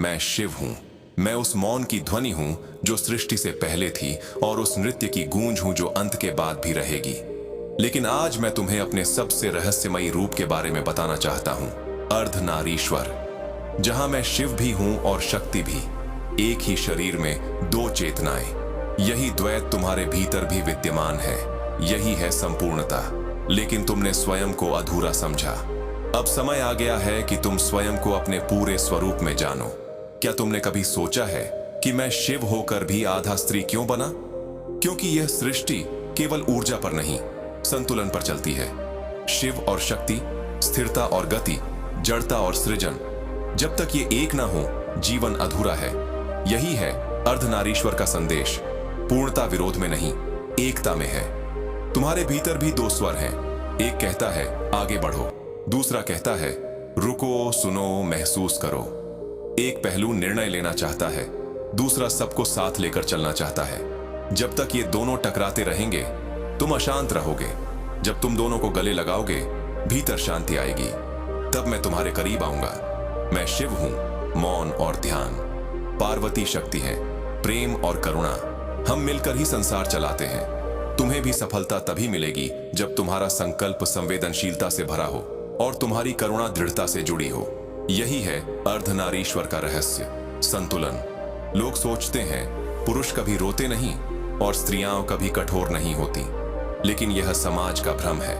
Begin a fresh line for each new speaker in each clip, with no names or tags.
मैं शिव हूं। मैं उस मौन की ध्वनि हूं जो सृष्टि से पहले थी और उस नृत्य की गूंज हूं जो अंत के बाद भी रहेगी। लेकिन आज मैं तुम्हें अपने सबसे रहस्यमयी रूप के बारे में बताना चाहता हूं, अर्धनारीश्वर। जहां मैं शिव भी हूं और शक्ति भी, एक ही शरीर में दो चेतनाएं। यही द्वैत तुम्हारे भीतर भी विद्यमान है। यही है संपूर्णता। लेकिन तुमने स्वयं को अधूरा समझा। अब समय आ गया है कि तुम स्वयं को अपने पूरे स्वरूप में जानो। क्या तुमने कभी सोचा है कि मैं शिव होकर भी आधा स्त्री क्यों बना? क्योंकि यह सृष्टि केवल ऊर्जा पर नहीं, संतुलन पर चलती है। शिव और शक्ति, स्थिरता और गति, जड़ता और सृजन। जब तक ये एक ना हो, जीवन अधूरा है। यही है अर्धनारीश्वर का संदेश। पूर्णता विरोध में नहीं, एकता में है। तुम्हारे भीतर भी दो स्वर हैं। एक कहता है आगे बढ़ो, दूसरा कहता है रुको, सुनो, महसूस करो। एक पहलू निर्णय लेना चाहता है, दूसरा सबको साथ लेकर चलना चाहता है। जब तक ये दोनों टकराते रहेंगे, तुम अशांत रहोगे। जब तुम दोनों को गले लगाओगे, भीतर शांति आएगी। तब मैं तुम्हारे करीब आऊंगा। मैं शिव हूं, मौन और ध्यान। पार्वती शक्ति है, प्रेम और करुणा। हम मिलकर ही संसार चलाते हैं। तुम्हें भी सफलता तभी मिलेगी जब तुम्हारा संकल्प संवेदनशीलता से भरा हो और तुम्हारी करुणा दृढ़ता से जुड़ी हो। यही है अर्धनारीश्वर का रहस्य, संतुलन। लोग सोचते हैं पुरुष कभी रोते नहीं और स्त्रियां कभी कठोर नहीं होती, लेकिन यह समाज का भ्रम है।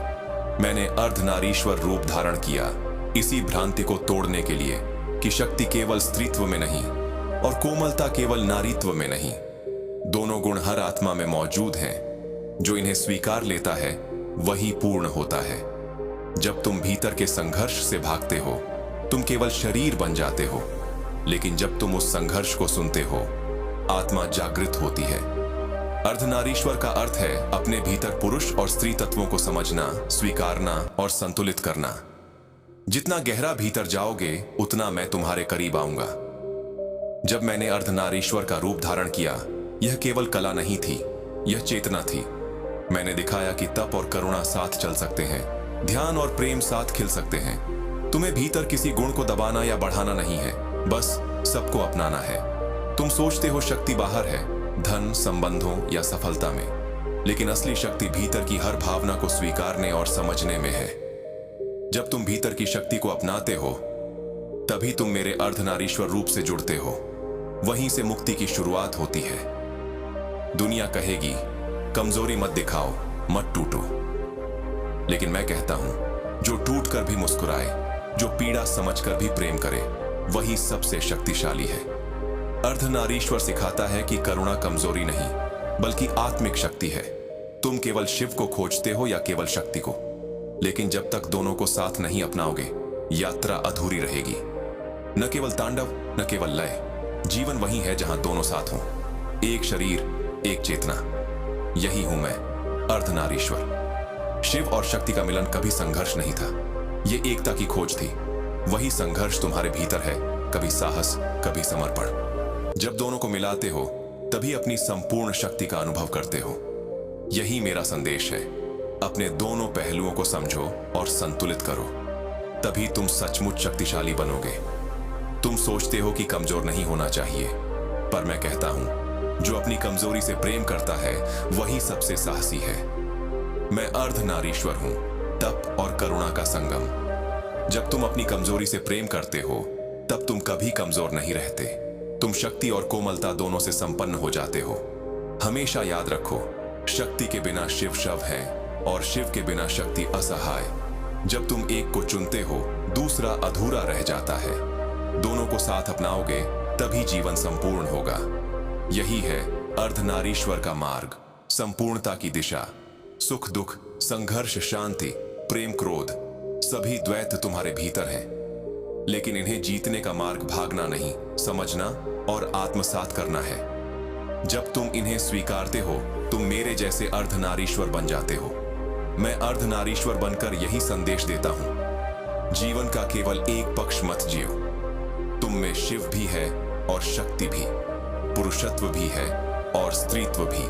मैंने अर्धनारीश्वर रूप धारण किया इसी भ्रांति को तोड़ने के लिए कि शक्ति केवल स्त्रीत्व में नहीं और कोमलता केवल नारीत्व में नहीं। दोनों गुण हर आत्मा में मौजूद हैं। जो इन्हें स्वीकार लेता है वही पूर्ण होता है। जब तुम भीतर के संघर्ष से भागते हो, तुम केवल शरीर बन जाते हो। लेकिन जब तुम उस संघर्ष को सुनते हो, आत्मा जागृत होती है। अर्धनारीश्वर का अर्थ है अपने भीतर पुरुष और स्त्री तत्वों को समझना, स्वीकारना और संतुलित करना। जितना गहरा भीतर जाओगे, उतना मैं तुम्हारे करीब आऊंगा। जब मैंने अर्धनारीश्वर का रूप धारण किया, यह केवल कला नहीं थी, यह चेतना थी। मैंने दिखाया कि तप और करुणा साथ चल सकते हैं, ध्यान और प्रेम साथ खिल सकते हैं। तुम्हें भीतर किसी गुण को दबाना या बढ़ाना नहीं है, बस सबको अपनाना है। तुम सोचते हो शक्ति बाहर है, धन, संबंधों या सफलता में, लेकिन असली शक्ति भीतर की हर भावना को स्वीकारने और समझने में है। जब तुम भीतर की शक्ति को अपनाते हो, तभी तुम मेरे अर्धनारीश्वर रूप से जुड़ते हो। वहीं से मुक्ति की शुरुआत होती है। दुनिया कहेगी कमजोरी मत दिखाओ, मत टूटो, लेकिन मैं कहता हूं जो टूट कर भी मुस्कुराए, जो पीड़ा समझकर भी प्रेम करे, वही सबसे शक्तिशाली है। अर्धनारीश्वर सिखाता है कि करुणा कमजोरी नहीं, बल्कि आत्मिक शक्ति है। तुम केवल शिव को खोजते हो या केवल शक्ति को, लेकिन जब तक दोनों को साथ नहीं अपनाओगे, यात्रा अधूरी रहेगी। न केवल तांडव, न केवल लय, जीवन वही है जहां दोनों साथ हों। एक शरीर, एक चेतना। यही हूं मैं, अर्धनारीश्वर। शिव और शक्ति का मिलन कभी संघर्ष नहीं था, यह एकता की खोज थी। वही संघर्ष तुम्हारे भीतर है, कभी साहस, कभी समर्पण। जब दोनों को मिलाते हो, तभी अपनी संपूर्ण शक्ति का अनुभव करते हो। यही मेरा संदेश है, अपने दोनों पहलुओं को समझो और संतुलित करो, तभी तुम सचमुच शक्तिशाली बनोगे। तुम सोचते हो कि कमजोर नहीं होना चाहिए, पर मैं कहता हूं जो अपनी कमजोरी से प्रेम करता है वही सबसे साहसी है। मैं अर्धनारीश्वर हूं, तप और करुणा का संगम। जब तुम अपनी कमजोरी से प्रेम करते हो, तब तुम कभी कमजोर नहीं रहते। तुम शक्ति और कोमलता दोनों से संपन्न हो जाते हो। हमेशा याद रखो, शक्ति के बिना शिव शव है और शिव के बिना शक्ति असहाय। जब तुम एक को चुनते हो, दूसरा अधूरा रह जाता है। दोनों को साथ अपनाओगे, तभी जीवन संपूर्ण होगा। यही है अर्धनारीश्वर का मार्ग, संपूर्णता की दिशा। सुख दुख, संघर्ष शांति, प्रेम क्रोध, सभी द्वैत तुम्हारे भीतर हैं। लेकिन इन्हें जीतने का मार्ग भागना नहीं, समझना और आत्मसात करना है। जब तुम इन्हें स्वीकारते हो, तुम मेरे जैसे अर्धनारीश्वर बन जाते हो। मैं अर्धनारीश्वर बनकर यही संदेश देता हूं, जीवन का केवल एक पक्ष मत जियो। तुम में शिव भी है और शक्ति भी, पुरुषत्व भी है और स्त्रीत्व भी।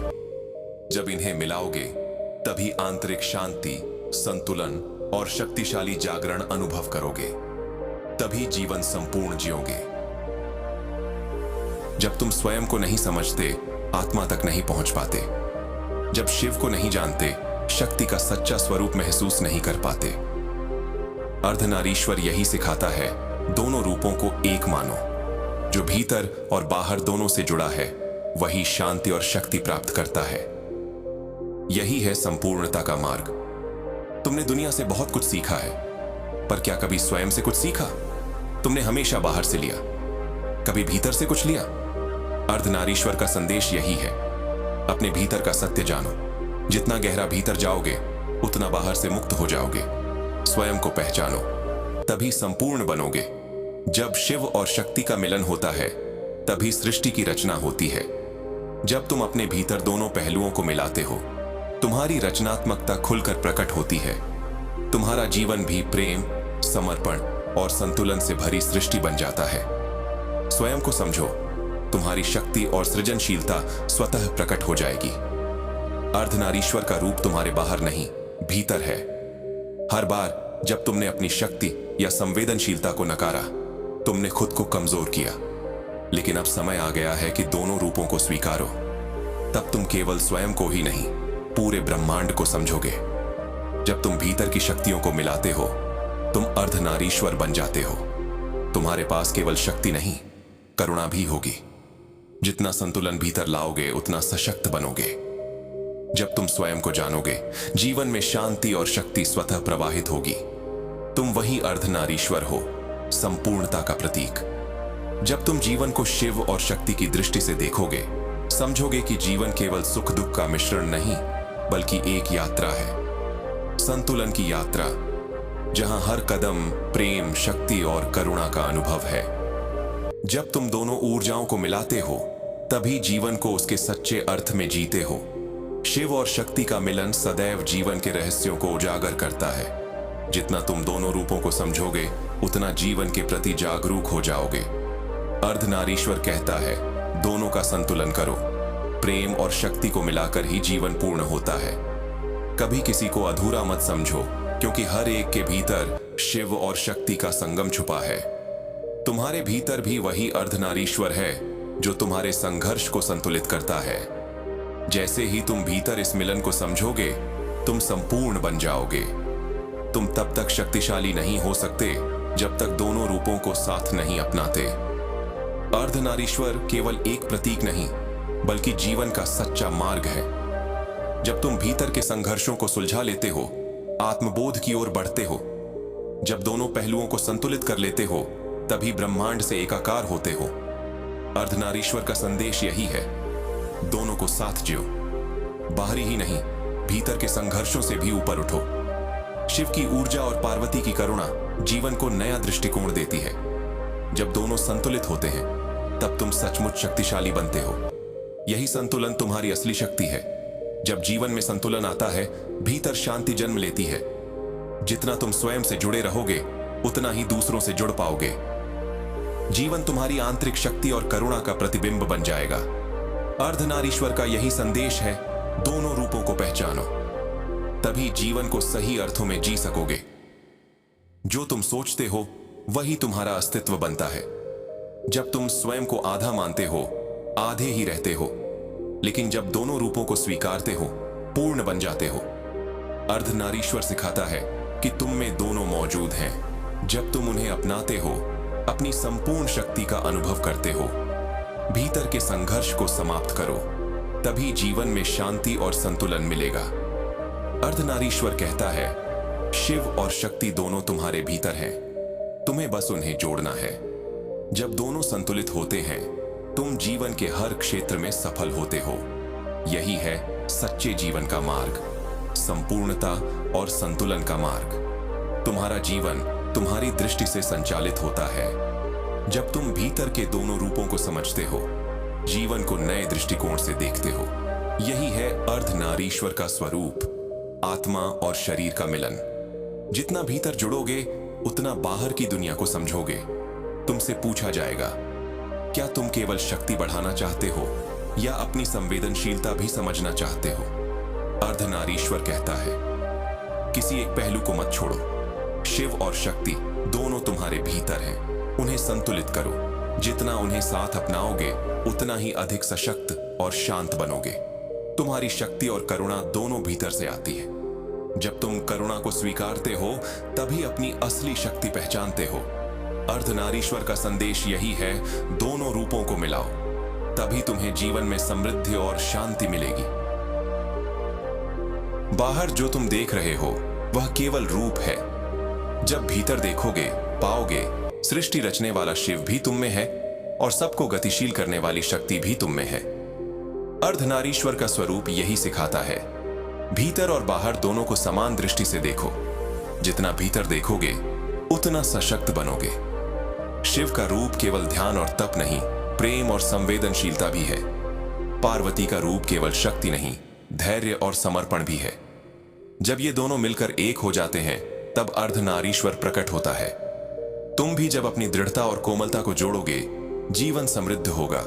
जब इन्हें मिलाओगे, तभी आंतरिक शांति, संतुलन और शक्तिशाली जागरण अनुभव करोगे। तभी जीवन संपूर्ण जियोगे। जब तुम स्वयं को नहीं समझते, आत्मा तक नहीं पहुंच पाते। जब शिव को नहीं जानते, शक्ति का सच्चा स्वरूप महसूस नहीं कर पाते। अर्धनारीश्वर यही सिखाता है, दोनों रूपों को एक मानो। जो भीतर और बाहर दोनों से जुड़ा है, वही शांति और शक्ति प्राप्त करता है। यही है संपूर्णता का मार्ग। तुमने दुनिया से बहुत कुछ सीखा है, पर क्या कभी स्वयं से कुछ सीखा? तुमने हमेशा बाहर से लिया, कभी भीतर से कुछ लिया? अर्धनारीश्वर का संदेश यही है, अपने भीतर का सत्य जानो। जितना गहरा भीतर जाओगे, उतना बाहर से मुक्त हो जाओगे। स्वयं को पहचानो, तभी संपूर्ण बनोगे। जब शिव और शक्ति का मिलन होता है, तभी सृष्टि की रचना होती है। जब तुम अपने भीतर दोनों पहलुओं को मिलाते हो, तुम्हारी रचनात्मकता खुलकर प्रकट होती है। तुम्हारा जीवन भी प्रेम, समर्पण और संतुलन से भरी सृष्टि बन जाता है। स्वयं को समझो, तुम्हारी शक्ति और सृजनशीलता स्वतः प्रकट हो जाएगी। अर्धनारीश्वर का रूप तुम्हारे बाहर नहीं, भीतर है। हर बार जब तुमने अपनी शक्ति या संवेदनशीलता को नकारा, तुमने खुद को कमजोर किया। लेकिन अब समय आ गया है कि दोनों रूपों को स्वीकारो। तब तुम केवल स्वयं को ही नहीं, पूरे ब्रह्मांड को समझोगे। जब तुम भीतर की शक्तियों को मिलाते हो, तुम अर्धनारीश्वर बन जाते हो। तुम्हारे पास केवल शक्ति नहीं, करुणा भी होगी। जितना संतुलन भीतर लाओगे, उतना सशक्त बनोगे। जब तुम स्वयं को जानोगे, जीवन में शांति और शक्ति स्वतः प्रवाहित होगी। तुम वही अर्धनारीश्वर हो, संपूर्णता का प्रतीक। जब तुम जीवन को शिव और शक्ति की दृष्टि से देखोगे, समझोगे कि जीवन केवल सुख दुख का मिश्रण नहीं, बल्कि एक यात्रा है, संतुलन की यात्रा, जहां हर कदम प्रेम, शक्ति और करुणा का अनुभव है। जब तुम दोनों ऊर्जाओं को मिलाते हो, तभी जीवन को उसके सच्चे अर्थ में जीते हो। शिव और शक्ति का मिलन सदैव जीवन के रहस्यों को उजागर करता है। जितना तुम दोनों रूपों को समझोगे, उतना जीवन के प्रति जागरूक हो जाओगे। अर्धनारीश्वर कहता है, दोनों का संतुलन करो। प्रेम और शक्ति को मिलाकर ही जीवन पूर्ण होता है। कभी किसी को अधूरा मत समझो, क्योंकि हर एक के भीतर शिव और शक्ति का संगम छुपा है। तुम्हारे भीतर भी वही अर्धनारीश्वर है, जो तुम्हारे संघर्ष को संतुलित करता है। जैसे ही तुम भीतर इस मिलन को समझोगे, तुम संपूर्ण बन जाओगे। तुम तब तक शक्तिशाली नहीं हो सकते, जब तक दोनों रूपों को साथ नहीं अपनाते। अर्धनारीश्वर केवल एक प्रतीक नहीं, बल्कि जीवन का सच्चा मार्ग है। जब तुम भीतर के संघर्षों को सुलझा लेते हो, आत्मबोध की ओर बढ़ते हो। जब दोनों पहलुओं को संतुलित कर लेते हो, तभी ब्रह्मांड से एकाकार होते हो। अर्धनारीश्वर का संदेश यही है, दोनों को साथ जियो। बाहरी ही नहीं, भीतर के संघर्षों से भी ऊपर उठो। शिव की ऊर्जा और पार्वती की करुणा जीवन को नया दृष्टिकोण देती है। जब दोनों संतुलित होते हैं, तब तुम सचमुच शक्तिशाली बनते हो। यही संतुलन तुम्हारी असली शक्ति है। जब जीवन में संतुलन आता है, भीतर शांति जन्म लेती है। जितना तुम स्वयं से जुड़े रहोगे, उतना ही दूसरों से जुड़ पाओगे। जीवन तुम्हारी आंतरिक शक्ति और करुणा का प्रतिबिंब बन जाएगा। अर्धनारीश्वर का यही संदेश है, दोनों रूपों को पहचानो, तभी जीवन को सही अर्थों में जी सकोगे। जो तुम सोचते हो, वही तुम्हारा अस्तित्व बनता है। जब तुम स्वयं को आधा मानते हो, आधे ही रहते हो। लेकिन जब दोनों रूपों को स्वीकारते हो, पूर्ण बन जाते हो। अर्धनारीश्वर सिखाता है कि तुम में दोनों मौजूद हैं। जब तुम उन्हें अपनाते हो, अपनी संपूर्ण शक्ति का अनुभव करते हो। भीतर के संघर्ष को समाप्त करो, तभी जीवन में शांति और संतुलन मिलेगा। अर्धनारीश्वर कहता है, शिव और शक्ति दोनों तुम्हारे भीतर हैं, तुम्हें बस उन्हें जोड़ना है। जब दोनों संतुलित होते हैं, तुम जीवन के हर क्षेत्र में सफल होते हो। यही है सच्चे जीवन का मार्ग, संपूर्णता और संतुलन का मार्ग। तुम्हारा जीवन तुम्हारी दृष्टि से संचालित होता है। जब तुम भीतर के दोनों रूपों को समझते हो, जीवन को नए दृष्टिकोण से देखते हो। यही है अर्धनारीश्वर का स्वरूप, आत्मा और शरीर का मिलन। जितना भीतर जुड़ोगे, उतना बाहर की दुनिया को समझोगे। तुमसे पूछा जाएगा, क्या तुम केवल शक्ति बढ़ाना चाहते हो या अपनी संवेदनशीलता भी समझना चाहते हो? अर्धनारीश्वर कहता है, किसी एक पहलू को मत छोड़ो। शिव और शक्ति दोनों तुम्हारे भीतर हैं, उन्हें संतुलित करो। जितना उन्हें साथ अपनाओगे उतना ही अधिक सशक्त और शांत बनोगे। तुम्हारी शक्ति और करुणा दोनों भीतर से आती है। जब तुम करुणा को स्वीकारते हो तभी अपनी असली शक्ति पहचानते हो। अर्धनारीश्वर का संदेश यही है, दोनों रूपों को मिलाओ, तभी तुम्हें जीवन में समृद्धि और शांति मिलेगी। बाहर जो तुम देख रहे हो वह केवल रूप है। जब भीतर देखोगे पाओगे सृष्टि रचने वाला शिव भी तुम में है और सबको गतिशील करने वाली शक्ति भी तुम में है। अर्धनारीश्वर का स्वरूप यही सिखाता है, भीतर और बाहर दोनों को समान दृष्टि से देखो। जितना भीतर देखोगे उतना सशक्त बनोगे। शिव का रूप केवल ध्यान और तप नहीं, प्रेम और संवेदनशीलता भी है। पार्वती का रूप केवल शक्ति नहीं, धैर्य और समर्पण भी है। जब ये दोनों मिलकर एक हो जाते हैं तब अर्धनारीश्वर प्रकट होता है। तुम भी जब अपनी दृढ़ता और कोमलता को जोड़ोगे जीवन समृद्ध होगा।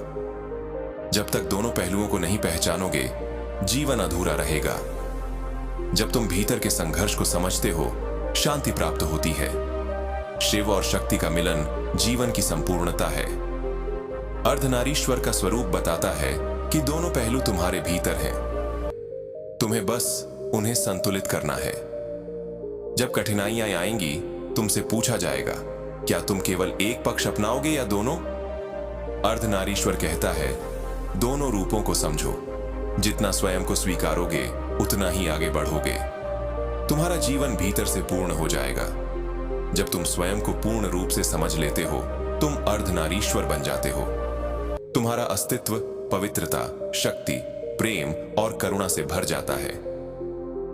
जब तक दोनों पहलुओं को नहीं पहचानोगे जीवन अधूरा रहेगा। जब तुम भीतर के संघर्ष को समझते हो शांति प्राप्त होती है। शिव और शक्ति का मिलन जीवन की संपूर्णता है। अर्धनारीश्वर का स्वरूप बताता है कि दोनों पहलू तुम्हारे भीतर हैं, तुम्हें बस उन्हें संतुलित करना है। जब कठिनाइयां आएंगी तुमसे पूछा जाएगा, क्या तुम केवल एक पक्ष अपनाओगे या दोनों? अर्धनारीश्वर कहता है, दोनों रूपों को समझो। जितना स्वयं को स्वीकारोगे उतना ही आगे बढ़ोगे। तुम्हारा जीवन भीतर से पूर्ण हो जाएगा। जब तुम स्वयं को पूर्ण रूप से समझ लेते हो तुम अर्धनारीश्वर बन जाते हो। तुम्हारा अस्तित्व पवित्रता, शक्ति, प्रेम और करुणा से भर जाता है।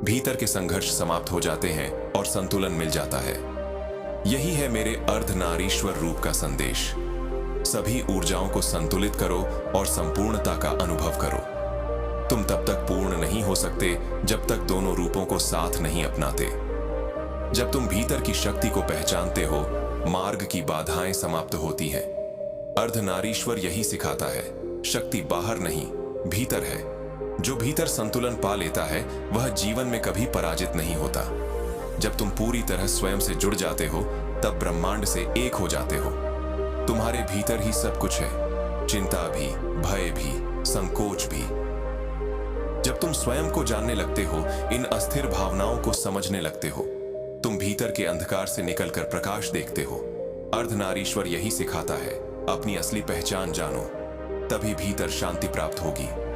भीतर के संघर्ष समाप्त हो जाते हैं और संतुलन मिल जाता है। यही है मेरे अर्धनारीश्वर रूप का संदेश। सभी ऊर्जाओं को संतुलित करो और संपूर्णता का अनुभव करो। तुम तब तक पूर्ण नहीं हो सकते जब तक दोनों रूपों को साथ नहीं अपनाते। जब तुम भीतर की शक्ति को पहचानते हो मार्ग की बाधाएं समाप्त होती हैं। अर्धनारीश्वर यही सिखाता है, शक्ति बाहर नहीं भीतर है। जो भीतर संतुलन पा लेता है वह जीवन में कभी पराजित नहीं होता। जब तुम पूरी तरह स्वयं से जुड़ जाते हो तब ब्रह्मांड से एक हो जाते हो। तुम्हारे भीतर ही सब कुछ है, चिंता भी, भय भी, संकोच भी। जब तुम स्वयं को जानने लगते हो, इन अस्थिर भावनाओं को समझने लगते हो, तुम भीतर के अंधकार से निकलकर प्रकाश देखते हो। अर्धनारीश्वर यही सिखाता है, अपनी असली पहचान जानो, तभी भीतर शांति प्राप्त होगी।